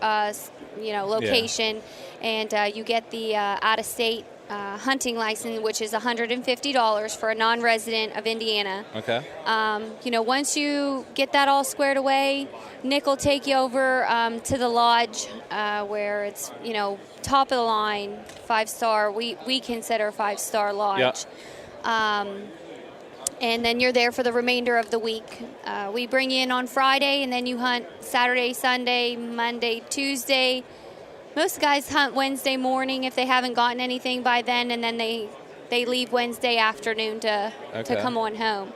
location, and you get the out-of-state hunting license, which is $150 for a non-resident of Indiana. Okay. Once you get that all squared away, Nick will take you over to the lodge where it's, top of the line, 5-star. We consider 5-star lodge. Yeah. And then you're there for the remainder of the week. We bring you in on Friday, and then you hunt Saturday, Sunday, Monday, Tuesday. Most guys hunt Wednesday morning if they haven't gotten anything by then, and then they leave Wednesday afternoon to come on home.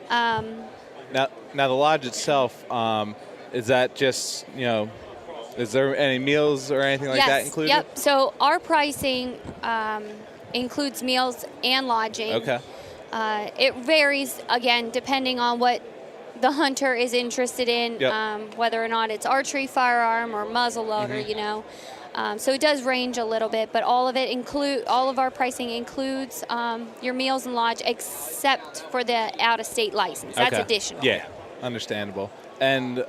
Now the lodge itself, is that just, is there any meals or anything like that included? Yep. So our pricing includes meals and lodging. Okay. It varies, again, depending on what the hunter is interested in, Yep. whether or not it's archery, firearm, or muzzleloader, So it does range a little bit, but all of our pricing includes your meals and lodge, except for the out-of-state license. That's Okay. additional. Yeah, understandable. And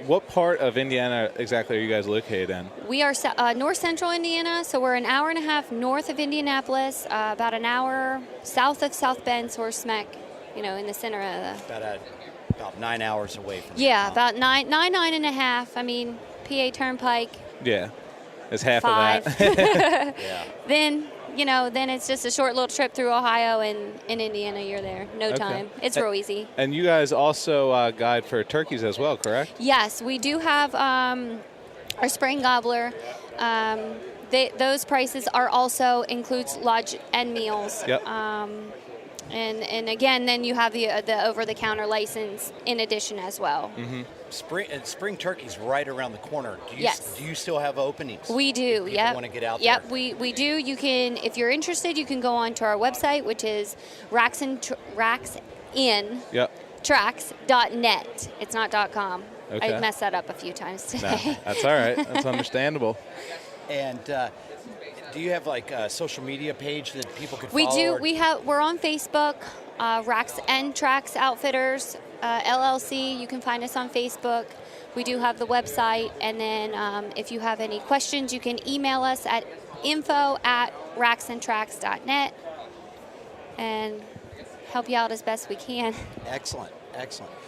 what part of Indiana exactly are you guys located in? We are north central Indiana, so we're an hour and a half north of Indianapolis, about an hour south of South Bend, so we're smack, in the center of the... About 9 hours away from about nine and a half. I mean, PA Turnpike. Yeah, it's half 5. of that. Yeah. Then it's just a short little trip through Ohio, and in Indiana you're there. No time. It's real easy. And you guys also guide for turkeys as well, correct? Yes, we do have our spring gobbler. Those prices are also includes lodge and meals. Yep. And again, then you have the over-the-counter license in addition as well. Mm-hmm. Spring turkey's right around the corner. Yes. Do you still have openings? We do. If Yep. want to get out yep. there? We do. You can, if you're interested, you can go on to our website, which is tracks.net. It's not .com. Okay. I messed that up a few times today. No, that's all right. That's understandable. And do you have like a social media page that people could We follow? do. We're on Facebook, Racks and Tracks Outfitters LLC. You can find us on Facebook. We do have the website, and then if you have any questions, you can email us at info@racksandtracks.net and help you out as best we can. Excellent.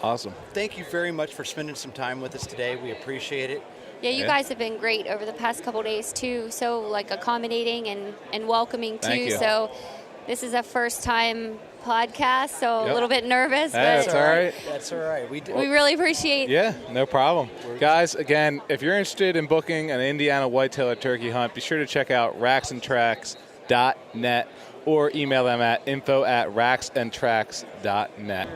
Awesome. Thank you very much for spending some time with us today. We appreciate it. Yeah, you guys have been great over the past couple days too. So accommodating and welcoming too. Thank you. So this is a first time podcast, so a little bit nervous, That's but all right. That's all right. we really appreciate. Yeah, no problem. Guys, again, if you're interested in booking an Indiana whitetail or turkey hunt, be sure to check out racksandtracks.net or email them at info@racksandtracks.net.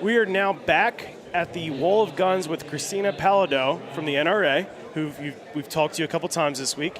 We are now back at the Wall of Guns with Christina Palladot from the NRA, who we've talked to a couple times this week.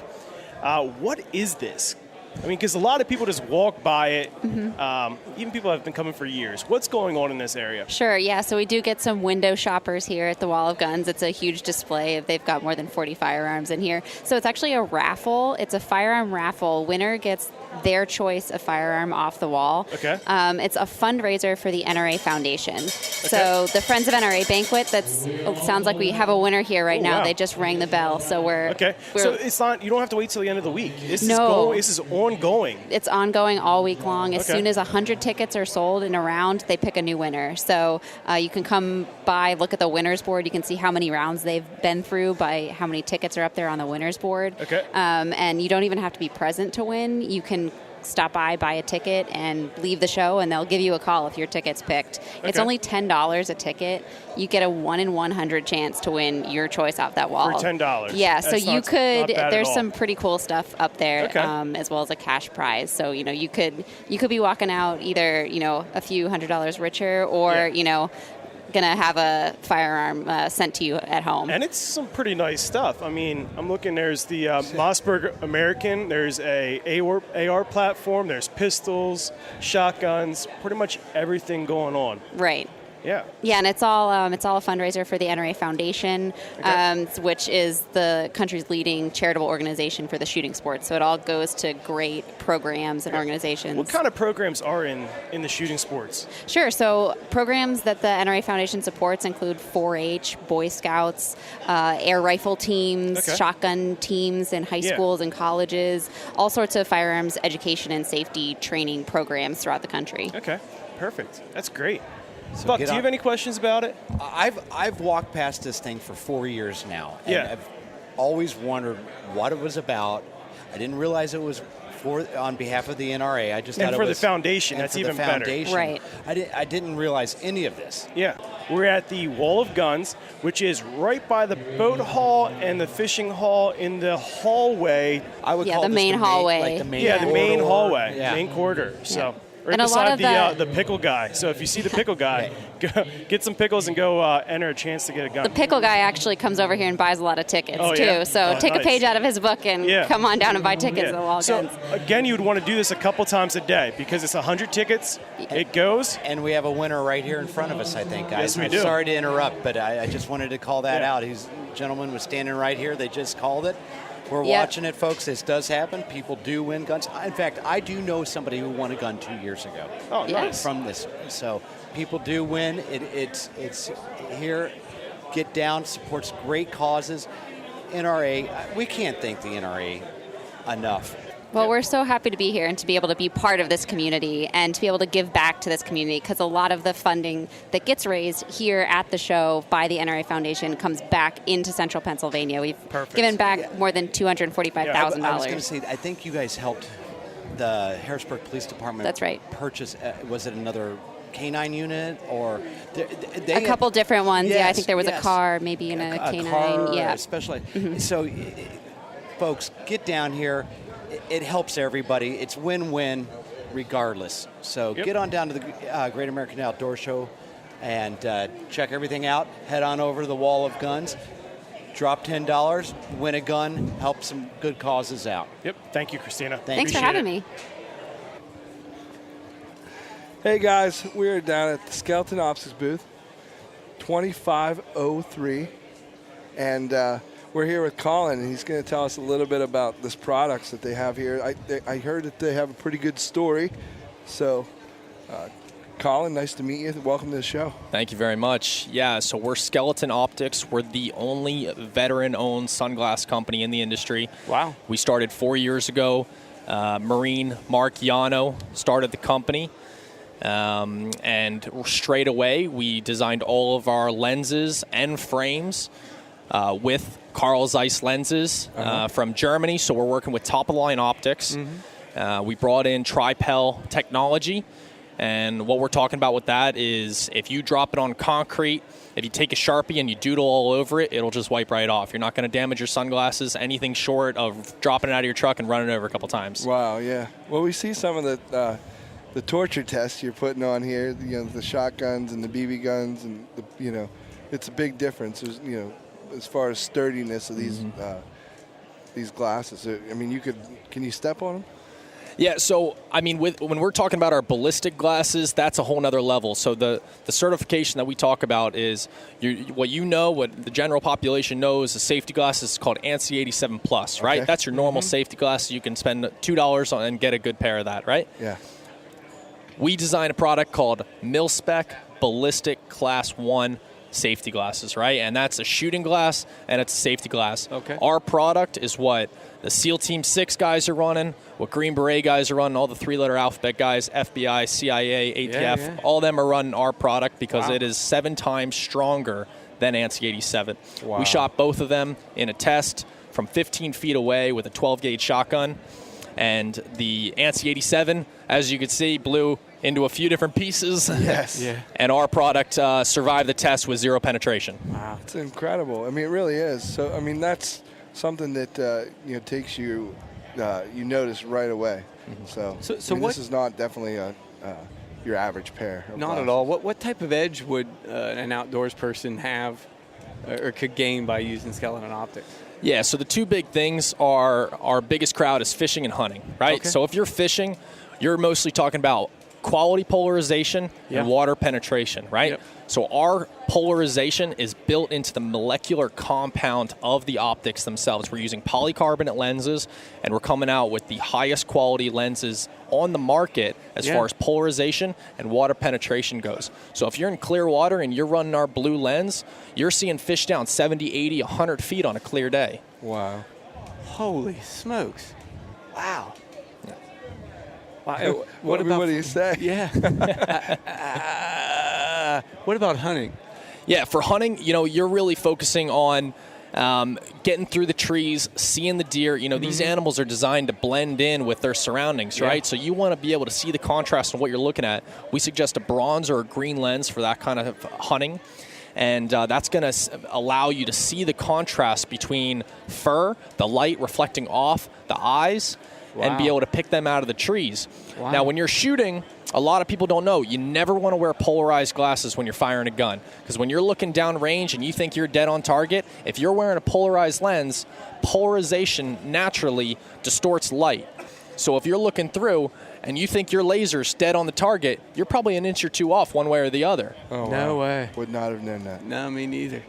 What is this? I mean, because a lot of people just walk by it. Even people have been coming for years. What's going on in this area? Sure, yeah. So we do get some window shoppers here at the Wall of Guns. It's a huge display. They've got more than 40 firearms in here. So it's actually a raffle. It's a firearm raffle. Winner gets their choice of firearm off the wall. Okay. It's a fundraiser for the NRA Foundation. So the Friends of NRA banquet, it sounds like we have a winner here right now. Wow. They just rang the bell. So we're so it's not, you don't have to wait till the end of the week. This is ongoing. It's ongoing all week long. As soon as 100 tickets are sold in a round, they pick a new winner. So you can come by, look at the winners board. You can see how many rounds they've been through by how many tickets are up there on the winners board. Okay. And you don't even have to be present to win. You can stop by, buy a ticket, and leave the show, and they'll give you a call if your ticket's picked. It's only $10 a ticket. You get a 1 in 100 chance to win your choice off that wall. For $10. Yeah, so That's you not could. bad at There's all. some pretty cool stuff up there, as well as a cash prize. So you could be walking out either a few $100s richer, or gonna have a firearm sent to you at home. And it's some pretty nice stuff. I mean, I'm looking, there's the Mossberg American, there's a AR platform, there's pistols, shotguns, pretty much everything going on. Right. Yeah. Yeah, and it's all a fundraiser for the NRA Foundation, which is the country's leading charitable organization for the shooting sports. So it all goes to great programs and organizations. What kind of programs are in the shooting sports? Sure. So programs that the NRA Foundation supports include 4-H, Boy Scouts, air rifle teams, shotgun teams in high schools and colleges, all sorts of firearms education and safety training programs throughout the country. Okay, perfect. That's great. So Buck, do you have any questions about it? I've walked past this thing for 4 years now. And I've always wondered what it was about. I didn't realize it was on behalf of the NRA. I just thought it was for the foundation. That's even better. Right. I didn't realize any of this. Yeah. We're at the Wall of Guns, which is right by the boat hall and the fishing hall in the hallway. I would call the this main hallway. Like the main the main corridor. hallway, Yeah. main corridor. So. Right And a lot beside of the pickle guy. So if you see the pickle guy, get some pickles and go enter a chance to get a gun. The pickle guy actually comes over here and buys a lot of tickets, too. So take a page out of his book and come on down and buy tickets at the Wall of Guns. So, again, you would want to do this a couple times a day because it's 100 tickets. It goes. And we have a winner right here in front of us, I think, guys. Yes, we do. Sorry to interrupt, but I just wanted to call that out. This gentleman was standing right here. They just called it. We're watching it, folks. This does happen. People do win guns. In fact, I do know somebody who won a gun 2 years ago. Oh, nice. From this. So people do win. It's here. Get down. Supports great causes. NRA, we can't thank the NRA enough. Well, we're so happy to be here and to be able to be part of this community and to be able to give back to this community, because a lot of the funding that gets raised here at the show by the NRA Foundation comes back into Central Pennsylvania. We've given back more than $245,000. I was going to say, I think you guys helped the Harrisburg Police Department. That's right. Purchase, was it another K-9 unit or a couple different ones? Yes, I think there was a car, maybe in a K-9. Car, especially. So, folks, get down here. It helps everybody. It's win-win regardless. So get on down to the Great American Outdoor Show and check everything out. Head on over to the Wall of Guns. Drop $10, win a gun, help some good causes out. Yep. Thank you, Christina. Thanks for having me. Hey, guys. We're down at the Skeleton Optics booth, 2503. And we're here with Colin, and he's going to tell us a little bit about this products that they have here. I heard that they have a pretty good story. So, Colin, nice to meet you. Welcome to the show. Thank you very much. Yeah, so we're Skeleton Optics. We're the only veteran-owned sunglass company in the industry. Wow. We started 4 years ago. Marine Mark Yano started the company. And straight away, we designed all of our lenses and frames with Carl Zeiss lenses from Germany, so we're working with top-of-the-line optics. We brought in Tripel technology, and what we're talking about with that is if you drop it on concrete, if you take a Sharpie and you doodle all over it, it'll just wipe right off. You're not going to damage your sunglasses, anything short of dropping it out of your truck and running it over a couple times. Wow, yeah. Well, we see some of the torture tests you're putting on here, the shotguns and the BB guns, and it's a big difference. There's, as far as sturdiness of these glasses. I mean, can you step on them? Yeah, so I mean, when we're talking about our ballistic glasses, that's a whole nother level. So the certification that we talk about is what the general population knows, is safety glasses is called ANSI 87 Plus, right? Okay. That's your normal safety glasses. You can spend $2 on and get a good pair of that, right? Yeah. We designed a product called Mil-Spec Ballistic Class 1 safety glasses, right? And that's a shooting glass and it's a safety glass. Okay. Our product is what the SEAL Team 6 guys are running, what Green Beret guys are running, all the three-letter alphabet guys, FBI, CIA, ATF, all of them are running our product because it is 7 times stronger than ANSI 87. Wow. We shot both of them in a test from 15 feet away with a 12-gauge shotgun. And the ANSI 87, as you can see, blew into a few different pieces. Yes. Yeah. And our product survived the test with 0 penetration. Wow. It's incredible. I mean, it really is. So, I mean, that's something that takes you, you notice right away. So I mean, this is not definitely your average pair. Not at all. What type of edge would an outdoors person have or could gain by using skeleton optics? Yeah, so the two big things are our biggest crowd is fishing and hunting, right? Okay. So if you're fishing, you're mostly talking about quality polarization and water penetration, right? Yep. So our polarization is built into the molecular compound of the optics themselves. We're using polycarbonate lenses, and we're coming out with the highest quality lenses on the market as far as polarization and water penetration goes. So if you're in clear water and you're running our blue lens, you're seeing fish down 70, 80, 100 feet on a clear day. Wow. Holy smokes. Wow. Wow. What do you say? Yeah. What about hunting? Yeah, for hunting, you're really focusing on getting through the trees, seeing the deer. These animals are designed to blend in with their surroundings, right? So you want to be able to see the contrast in what you're looking at. We suggest a bronze or a green lens for that kind of hunting. And that's going to allow you to see the contrast between fur, the light reflecting off the eyes, and be able to pick them out of the trees. Wow. Now, when you're shooting, a lot of people don't know, you never want to wear polarized glasses when you're firing a gun. Because when you're looking down range and you think you're dead on target, if you're wearing a polarized lens, polarization naturally distorts light. So if you're looking through and you think your laser's dead on the target, you're probably an inch or two off one way or the other. Oh, No way. Would not have known that. No, me neither.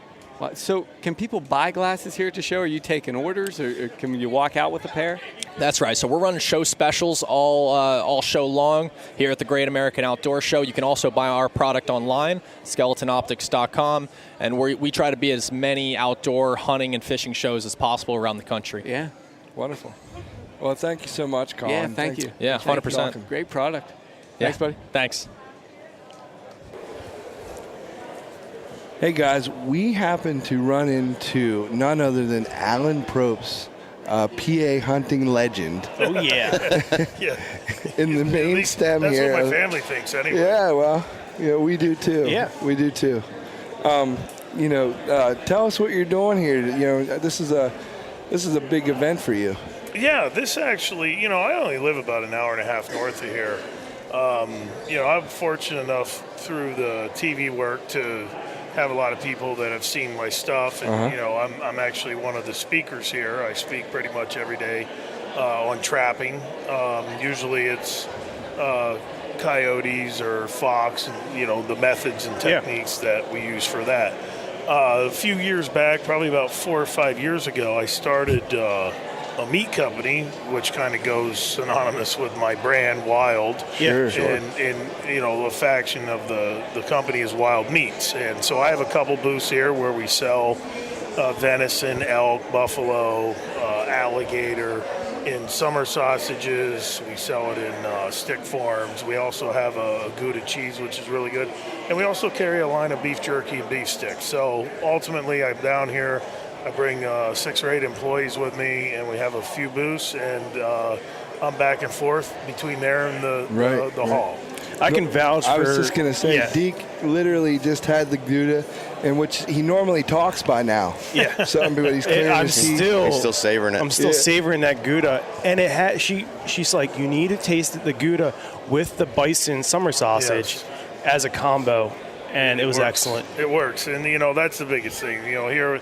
So can people buy glasses here at the show? Are you taking orders, or can you walk out with a pair? That's right. So we're running show specials all show long here at the Great American Outdoor Show. You can also buy our product online, skeletonoptics.com, and we try to be as many outdoor hunting and fishing shows as possible around the country. Yeah. Wonderful. Well, thank you so much, Colin. Yeah, thank you. Yeah, 100%. Great product. Yeah. Thanks, buddy. Thanks. Hey, guys, we happen to run into none other than Alan Probst, PA hunting legend. Oh, yeah. Yeah. In the main stem that's here. That's what my family thinks anyway. Yeah, well, we do too. Yeah. We do too. Tell us what you're doing here. This is a big event for you. Yeah, this actually, I only live about an hour and a half north of here. I'm fortunate enough through the TV work to have a lot of people that have seen my stuff, and I'm actually one of the speakers here. I speak pretty much every day on trapping. Usually it's coyotes or fox, and the methods and techniques that we use for that. A few years back, probably about 4 or 5 years ago, I started a meat company, which kind of goes synonymous with my brand, Wild. Sure. And a faction of the company is Wild Meats. And so I have a couple booths here where we sell venison, elk, buffalo, alligator. In summer sausages, we sell it in stick forms. We also have a Gouda cheese, which is really good. And we also carry a line of beef jerky and beef sticks. So ultimately, I'm down here. I bring 6 or 8 employees with me, and we have a few booths, and I'm back and forth between there and the hall. I can vouch for... I was just going to say, Deke literally just had the Gouda, in which he normally talks by now. Yeah. So everybody's clearing his teeth. He's still savoring it. I'm still savoring that Gouda. And she's like, you need to taste the Gouda with the bison summer sausage as a combo. And it was excellent. It works. And, that's the biggest thing. Here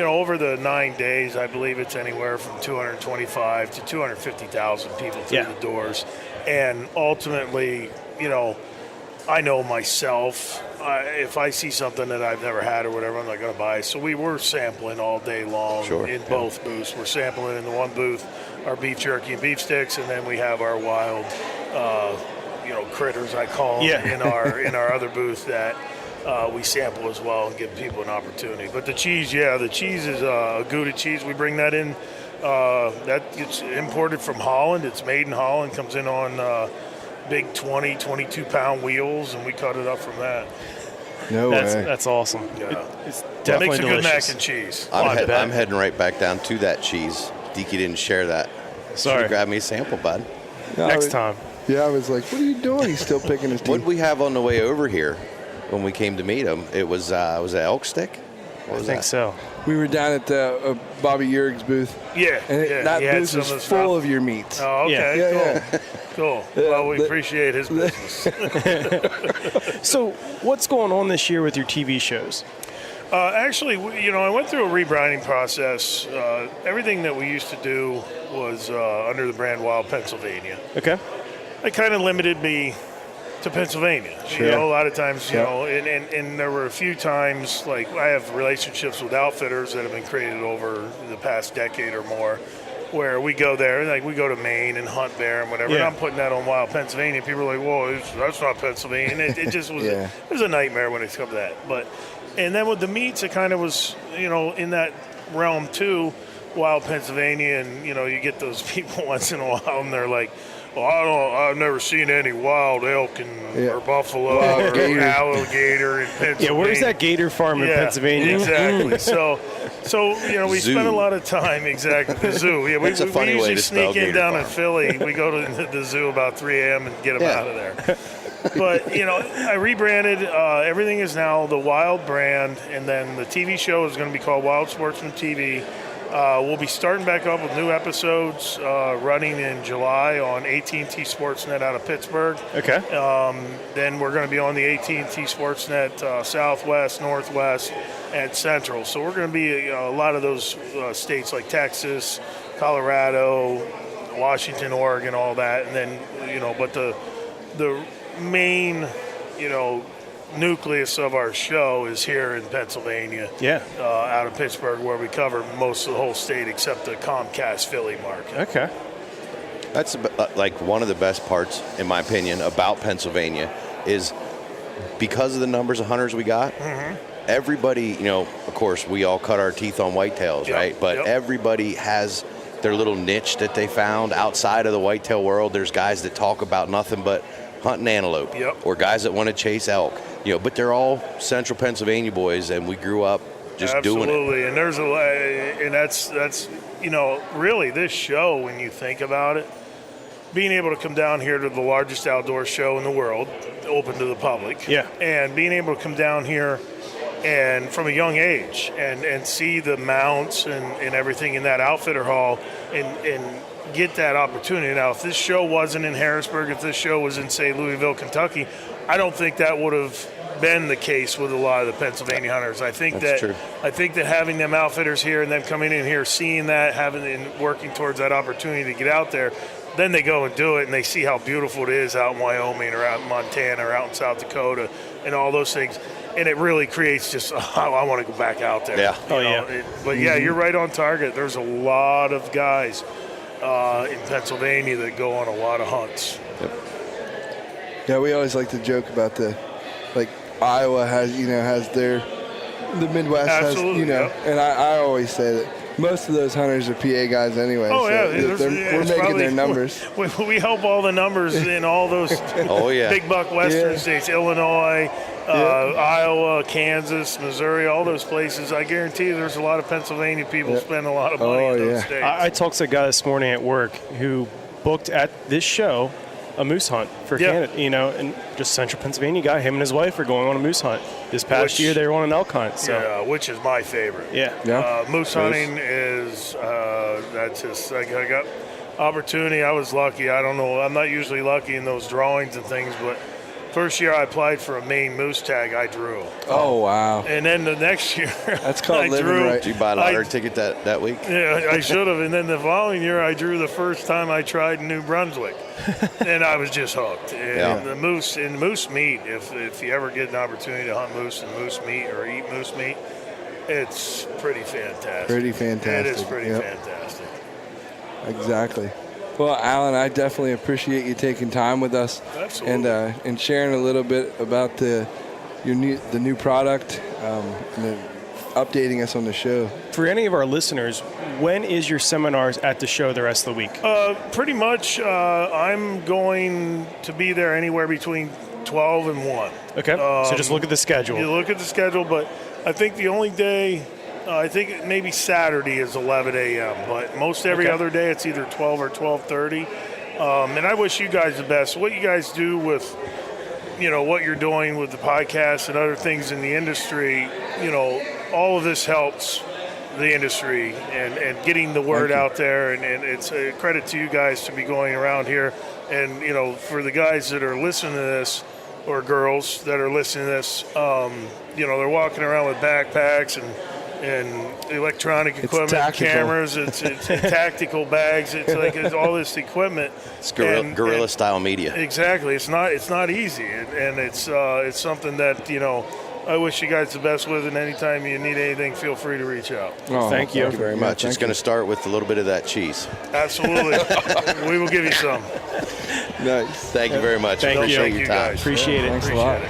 over the 9 days, I believe it's anywhere from 225 to 250,000 people through the doors. And ultimately, I know myself, if I see something that I've never had or whatever, I'm not going to buy. So we were sampling all day long in both booths. We're sampling in the one booth our beef jerky and beef sticks, and then we have our wild, critters, I call them, in our other booth that we sample as well and give people an opportunity. But the cheese, the cheese is a Gouda cheese. We bring that in. That gets imported from Holland. It's made in Holland, comes in on big 22-pound wheels, and we cut it up from that. No way. That's awesome. Yeah. It's definitely makes a delicious. good mac and cheese. I'm heading right back down to that cheese. Deaky didn't share that. Sorry. Grab me a sample, bud. Next time. Yeah, I was like, what are you doing? He's still picking his teeth. What did we have on the way over here when we came to meet him? It was it elk stick? I think so. We were down at the Bobby Urig's booth. Yeah. And that booth was full of your meats. Oh, okay. Cool. Well, we appreciate his business. So what's going on this year with your TV shows? Actually, I went through a rebranding process. Everything that we used to do was under the brand Wild Pennsylvania. Okay. It kind of limited me to Pennsylvania. Sure. A lot of times, and there were a few times, like I have relationships with outfitters that have been created over the past decade or more, where we go there, like we go to Maine and hunt bear and whatever, and I'm putting that on Wild Pennsylvania. People are like, whoa, that's not Pennsylvania. And it just was, it was a nightmare when it comes to that. And then with the meats, it kind of was, in that realm too, Wild Pennsylvania, and, you get those people once in a while, and they're like, well, I've never seen any wild elk or buffalo or alligator in Pennsylvania. Yeah, where's that gator farm in Pennsylvania? Exactly. So we spent a lot of time, the zoo. Yeah, we usually sneak in down in Philly. We go to the zoo about 3 a.m. and get them out of there. But, I rebranded. Everything is now the Wild brand, and then the TV show is going to be called Wild Sportsman TV. We'll be starting back up with new episodes running in July on AT&T Sportsnet out of Pittsburgh. Okay. Then we're going to be on the AT&T Sportsnet Southwest, Northwest, and Central. So we're going to be a lot of those states like Texas, Colorado, Washington, Oregon, all that. And then, but the main, nucleus of our show is here in Pennsylvania. Out of Pittsburgh, where we cover most of the whole state except the Comcast Philly market. Okay. That's like one of the best parts, in my opinion, about Pennsylvania is because of the numbers of hunters we got. Everybody, of course, we all cut our teeth on whitetails, right? But everybody has their little niche that they found outside of the whitetail world. There's guys that talk about nothing but hunting antelope, or guys that want to chase elk. But they're all central Pennsylvania boys, and we grew up just doing it. Absolutely, and there's and that's really this show, when you think about it, being able to come down here to the largest outdoor show in the world, open to the public, and being able to come down here and from a young age and see the mounts and everything in that outfitter hall and get that opportunity. Now, if this show wasn't in Harrisburg, if this show was in, say, Louisville, Kentucky, I don't think that would have been the case with a lot of the Pennsylvania hunters. I think that having them outfitters here and them coming in here, seeing that, having and working towards that opportunity to get out there, then they go and do it, and they see how beautiful it is out in Wyoming or out in Montana or out in South Dakota and all those things. And it really creates just, I want to go back out there. But you're right on target. There's a lot of guys in Pennsylvania that go on a lot of hunts. Yeah, we always like to joke about Iowa has the Midwest Absolutely, has, and I always say that most of those hunters are PA guys anyway. Oh, so we're making their numbers. We help all the numbers in all those big buck western states, Illinois, Iowa, Kansas, Missouri, all those places. I guarantee you there's a lot of Pennsylvania people spend a lot of money in those states. I talked to a guy this morning at work who booked at this show a moose hunt for Canada, and just central Pennsylvania guy. Him and his wife are going on a moose hunt. This past year, they were on an elk hunt. So. Which is my favorite. Moose hunting is, that's just, I got opportunity. I was lucky. I don't know. I'm not usually lucky in those drawings and things, but First year I applied for a Maine moose tag, I drew. Oh, wow. And then the next year, that's called I living drew. right. Did you buy a lottery ticket that week? Yeah, I should have. And then the following year, I drew the first time I tried in New Brunswick, and I was just hooked. And the moose meat. If you ever get an opportunity to hunt moose and moose meat or eat moose meat, it's pretty fantastic. Pretty fantastic. It is pretty fantastic. Exactly. Well, Alan, I definitely appreciate you taking time with us. Absolutely. And sharing a little bit about the new product and updating us on the show. For any of our listeners, when is your seminars at the show the rest of the week? Pretty much, I'm going to be there anywhere between 12 and 1. Okay, so just look at the schedule. You look at the schedule, but I think the only day, I think maybe Saturday is 11 a.m., but most every other day it's either 12 or 12:30. And I wish you guys the best. What you guys do with, what you're doing with the podcast and other things in the industry, all of this helps the industry and getting the word out there. And it's a credit to you guys to be going around here. And, for the guys that are listening to this, or girls that are listening to this, they're walking around with backpacks and electronic equipment, cameras, it's tactical bags. It's all this equipment. It's guerrilla style media. Exactly. It's not easy, and it's something that I wish you guys the best with. And anytime you need anything, feel free to reach out. Oh, thank you very much. It's going to start with a little bit of that cheese. Absolutely. We will give you some. Nice. Thank you very much. Thank Appreciate you. your time. Appreciate it. Thanks a lot.